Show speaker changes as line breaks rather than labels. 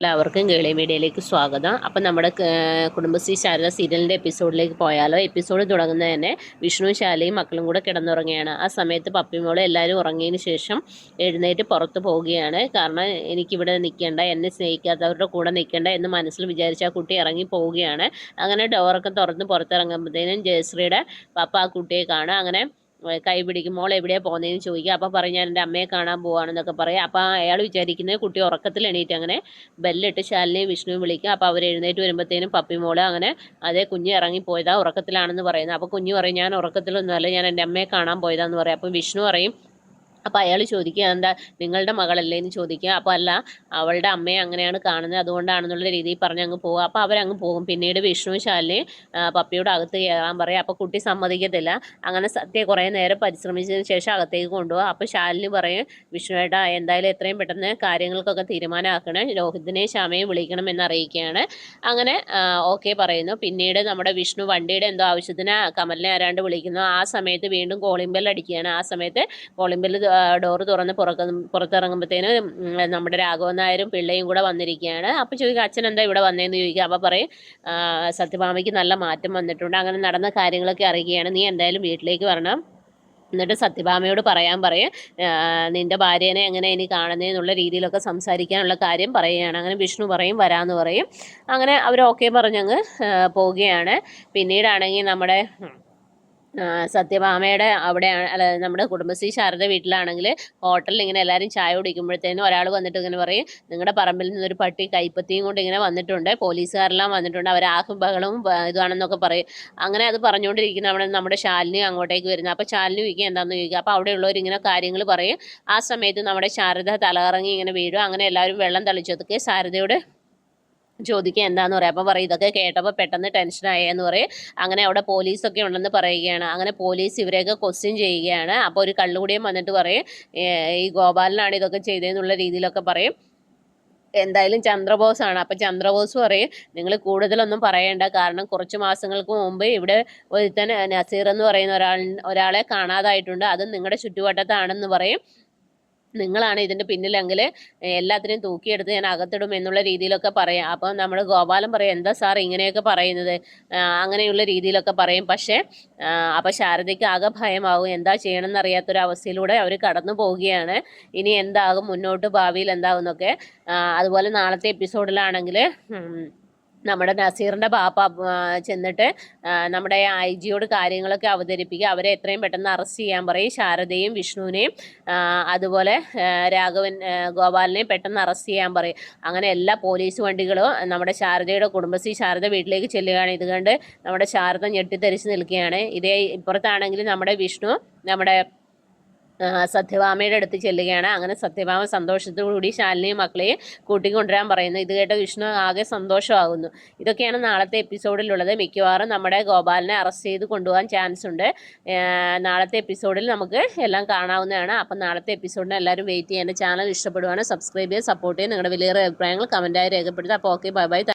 എല്ലാവർക്കും കേളി മീഡിയയിലേക്ക് സ്വാഗതം. അപ്പം നമ്മുടെ കുടുംബശ്രീ ശാരദ സീരിയലിൻ്റെ എപ്പിസോഡിലേക്ക് പോയാലോ. എപ്പിസോഡ് തുടങ്ങുന്നത് തന്നെ വിഷ്ണു ശാലയും മക്കളും കൂടെ കിടന്നുറങ്ങുകയാണ്. ആ സമയത്ത് പപ്പിമോളെ എല്ലാവരും ഉറങ്ങിയതിന് ശേഷം എഴുന്നേറ്റ് പുറത്ത് പോവുകയാണ്. കാരണം എനിക്കിവിടെ നിൽക്കേണ്ട, എന്നെ സ്നേഹിക്കാത്തവരുടെ കൂടെ നിൽക്കേണ്ട എന്ന് മനസ്സിൽ വിചാരിച്ച ആ കുട്ടി ഇറങ്ങി പോവുകയാണ്. അങ്ങനെ ഡോറൊക്കെ തുറന്ന് പുറത്തിറങ്ങുമ്പോഴത്തേനും ജയശ്രീയുടെ പപ്പ ആ കുട്ടിയെ കാണുക. അങ്ങനെ കൈ പിടിക്കും. മോൾ എവിടെയാണ് പോകുന്നതെന്ന് ചോദിക്കുക. അപ്പം പറയും ഞാൻ എൻ്റെ അമ്മയെ കാണാൻ പോവാണെന്നൊക്കെ പറയും. അപ്പം അയാൾ വിചാരിക്കുന്നത് കുട്ടി ഉറക്കത്തിൽ എണീറ്റ് അങ്ങനെ ബെല്ലിട്ട് ശാലിനെയും വിഷ്ണുവും വിളിക്കും. അപ്പോൾ അവർ എഴുന്നേറ്റ് വരുമ്പോഴത്തേനും പപ്പി മോള് അങ്ങനെ അതേ കുഞ്ഞ് ഇറങ്ങിപ്പോയതാ, ഉറക്കത്തിലാണെന്ന് പറയുന്നത്. അപ്പോൾ കുഞ്ഞ് പറയും ഞാൻ ഉറക്കത്തിലൊന്നുമല്ല, ഞാൻ എൻ്റെ അമ്മയെ കാണാൻ പോയതാന്ന് പറയും. അപ്പം വിഷ്ണു പറയും, അപ്പോൾ അയാൾ ചോദിക്കുക എന്താ നിങ്ങളുടെ മകളല്ലേ എന്ന് ചോദിക്കുക. അപ്പോൾ അല്ല, അവളുടെ അമ്മയെ അങ്ങനെയാണ് കാണുന്നത്, അതുകൊണ്ടാണെന്നുള്ള രീതിയിൽ പറഞ്ഞ് അങ്ങ് പോകുക. അപ്പോൾ അവരങ്ങ് പോകും. പിന്നീട് വിഷ്ണു ശാലിനെ പപ്പിയോട് അകത്ത് കയറാൻ പറയും. അപ്പോൾ കുട്ടി സമ്മതിക്കത്തില്ല. അങ്ങനെ സത്യ കുറേ നേരം പരിശ്രമിച്ചതിന് ശേഷം അകത്തേക്ക് കൊണ്ടുപോകുക. അപ്പോൾ ശാലിനി പറയും വിഷ്ണുവേട്ടാ എന്തായാലും എത്രയും പെട്ടെന്ന് കാര്യങ്ങൾക്കൊക്കെ തീരുമാനമാക്കണം, രോഹിതിനെ ശ്യാമയെ വിളിക്കണം എന്ന് അറിയിക്കുകയാണ്. അങ്ങനെ ഓക്കെ പറയുന്നു. പിന്നീട് നമ്മുടെ വിഷ്ണു വണ്ടിയുടെ എന്തോ ആവശ്യത്തിന് കമലിനെ ആരാണ്ട് വിളിക്കുന്നു. ആ സമയത്ത് വീണ്ടും കോളിംഗ് ബെൽ അടിക്കുകയാണ്. ആ സമയത്ത് കോളിംഗ് ബെൽ ഡോറ് തുറന്ന് പുറത്തിറങ്ങുമ്പോഴത്തേന് നമ്മുടെ രാഘവൻ നായരും പിള്ളയും കൂടെ വന്നിരിക്കുകയാണ്. അപ്പോൾ ചോദിക്കുക അച്ഛൻ എന്താ ഇവിടെ വന്നതെന്ന് ചോദിക്കുക. അപ്പോൾ പറയും സത്യഭാമയ്ക്ക് നല്ല മാറ്റം വന്നിട്ടുണ്ട്, അങ്ങനെ നടന്ന കാര്യങ്ങളൊക്കെ അറിയുകയാണ്, നീ എന്തായാലും വീട്ടിലേക്ക് വരണം, എന്നിട്ട് സത്യഭാമയോട് പറയാൻ പറയും നിൻ്റെ ഭാര്യേനെ എങ്ങനെ ഇനി കാണുന്നതെന്നുള്ള രീതിയിലൊക്കെ സംസാരിക്കാനുള്ള കാര്യം പറയുകയാണ്. അങ്ങനെ വിഷ്ണു പറയും വരാമെന്ന് പറയും. അങ്ങനെ അവർ ഓക്കെ പറഞ്ഞങ്ങ് പോവുകയാണ്. പിന്നീടാണെങ്കിൽ നമ്മുടെ സത്യഭാമയുടെ അവിടെയാണ്, അല്ല നമ്മുടെ കുടുംബശ്രീ ശാരദ വീട്ടിലാണെങ്കിൽ ഹോട്ടലിൽ ഇങ്ങനെ എല്ലാവരും ചായ കുടിക്കുമ്പോഴത്തേനും ഒരാൾ വന്നിട്ട് ഇങ്ങനെ പറയും നിങ്ങളുടെ പറമ്പിൽ നിന്നൊരു പട്ടി കൈപ്പത്തിയും കൊണ്ട് ഇങ്ങനെ വന്നിട്ടുണ്ട്, പോലീസുകാരെല്ലാം വന്നിട്ടുണ്ട്, അവർ ആഹും ബഹളവും ഇതാണെന്നൊക്കെ പറയും. അങ്ങനെ അത് പറഞ്ഞുകൊണ്ടിരിക്കുന്ന നമ്മുടെ ശാലിനി അങ്ങോട്ടേക്ക് വരുന്നത്. അപ്പോൾ ശാലിനി ചോദിക്കുക എന്താണെന്ന് ചോദിക്കുക. അപ്പോൾ അവിടെയുള്ളവർ ഇങ്ങനെ കാര്യങ്ങൾ പറയും. ആ സമയത്ത് നമ്മുടെ ശാരദ തലകറങ്ങി ഇങ്ങനെ വീഴും. അങ്ങനെ എല്ലാവരും വെള്ളം തളിച്ചതൊക്കെ ശാരദയോട് ചോദിക്കുക എന്താന്ന് പറയാം. അപ്പോൾ പറയും ഇതൊക്കെ കേട്ടപ്പോൾ പെട്ടെന്ന് ടെൻഷനായെന്ന് പറയും. അങ്ങനെ അവിടെ പോലീസൊക്കെ ഉണ്ടെന്ന് പറയുകയാണ്. അങ്ങനെ പോലീസ് ഇവരെയൊക്കെ ക്വസ്റ്റ്യൻ ചെയ്യുകയാണ്. അപ്പോൾ ഒരു കള്ളുകൂടിയും വന്നിട്ട് പറയും ഈ ഗോപാലനാണ് ഇതൊക്കെ ചെയ്തതെന്നുള്ള രീതിയിലൊക്കെ പറയും. എന്തായാലും ചന്ദ്രബോസാണ്. അപ്പം ചന്ദ്രബോസ് പറയും നിങ്ങൾ കൂടുതലൊന്നും പറയേണ്ട, കാരണം കുറച്ച് മാസങ്ങൾക്ക് മുമ്പ് ഇവിടെ ഒരുത്തൻ നസീർ എന്ന് പറയുന്ന ഒരാളെ കാണാതായിട്ടുണ്ട്, അതും നിങ്ങളുടെ ചുറ്റുവട്ടത്താണെന്ന് പറയും. നിങ്ങളാണ് ഇതിൻ്റെ പിന്നിലെങ്കിൽ എല്ലാത്തിനെയും തൂക്കിയെടുത്ത് ഞാൻ അകത്തിടും എന്നുള്ള രീതിയിലൊക്കെ പറയാം. അപ്പം നമ്മൾ ഗോപാലൻ പറയും എന്താ സാർ ഇങ്ങനെയൊക്കെ പറയുന്നത്, അങ്ങനെയുള്ള രീതിയിലൊക്കെ പറയും. പക്ഷേ അപ്പം ശാരദയ്ക്ക് ആകെ ഭയമാകും, എന്താ ചെയ്യണമെന്ന് അറിയാത്തൊരവസ്ഥയിലൂടെ അവർ കടന്നു പോവുകയാണ്. ഇനി എന്താകും മുന്നോട്ട് ഭാവിയിൽ എന്താകുമെന്നൊക്കെ. അതുപോലെ നാളത്തെ എപ്പിസോഡിലാണെങ്കിൽ നമ്മുടെ നസീറിൻ്റെ ബാപ്പ ചെന്നിട്ട് നമ്മുടെ ഐ ജിയോട് കാര്യങ്ങളൊക്കെ അവതരിപ്പിക്കുക. അവരെ എത്രയും പെട്ടെന്ന് അറസ്റ്റ് ചെയ്യാൻ പറയും. ശാരദയും വിഷ്ണുവിനെയും അതുപോലെ ഗോപാലിനെയും പെട്ടെന്ന് അറസ്റ്റ് ചെയ്യാൻ പറയും. അങ്ങനെ എല്ലാ പോലീസ് വണ്ടികളും നമ്മുടെ ശാരദയുടെ കുടുംബശ്രീ ശാരദ വീട്ടിലേക്ക് ചെല്ലുകയാണ്. ഇത് കണ്ട് നമ്മുടെ ശാരദ ഞെട്ടിത്തെറിച്ച് നിൽക്കുകയാണ്. ഇതേ ഇപ്പുറത്താണെങ്കിൽ നമ്മുടെ വിഷ്ണു നമ്മുടെ സത്യഭാമയുടെ അടുത്ത് ചെല്ലുകയാണ്. അങ്ങനെ സത്യഭാമ സന്തോഷത്തോടുകൂടി ശാലിനിയും മക്കളെയും കൂട്ടിക്കൊണ്ടുവരാൻ പറയുന്നു. ഇത് കേട്ട വിഷ്ണു ആകെ സന്തോഷമാകുന്നു. ഇതൊക്കെയാണ് നാളത്തെ എപ്പിസോഡിലുള്ളത്. മിക്കവാറും നമ്മുടെ ഗോപാലിനെ അറസ്റ്റ് ചെയ്ത് കൊണ്ടുപോകാൻ ചാൻസ് ഉണ്ട്. നാളത്തെ എപ്പിസോഡിൽ നമുക്ക് എല്ലാം കാണാവുന്നതാണ്. അപ്പം നാളത്തെ എപ്പിസോഡിന് എല്ലാവരും വെയിറ്റ് ചെയ്യാൻ. ചാനൽ ഇഷ്ടപ്പെടുവാണ് സബ്സ്ക്രൈബ് ചെയ്യുക, സപ്പോർട്ട് ചെയ്യുക, നിങ്ങളുടെ വിലയേറിയ അഭിപ്രായങ്ങൾ കമൻറ്റായി രേഖപ്പെടുത്തുക. അപ്പോൾ ഓക്കെ, ബൈ ബൈ.